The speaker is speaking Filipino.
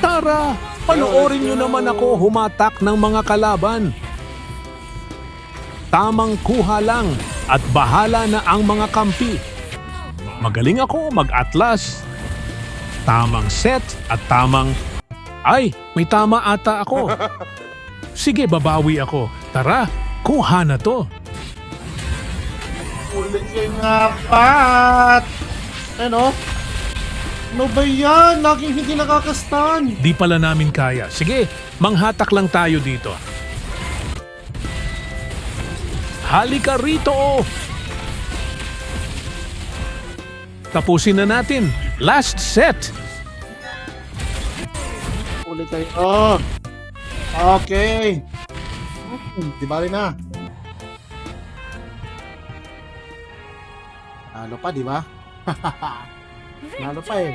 Tara, panoorin nyo naman ako humatak ng mga kalaban. Tamang kuha lang at bahala na ang mga kampi. Magaling ako mag-atlas. Tamang set at tamang... Ay, may tama ata ako. Sige, babawi ako. Tara, kuha na to. Ulit yung apat! Ano? Ano ba yan? Laging hindi nakakastan. Di pala namin kaya. Sige, manghatak lang tayo dito. Halika rito! Tapusin na natin. Last set. Ulit tayo. Oh! Okay. Di bali na. Nalo pa, di ba? Nalo pa eh.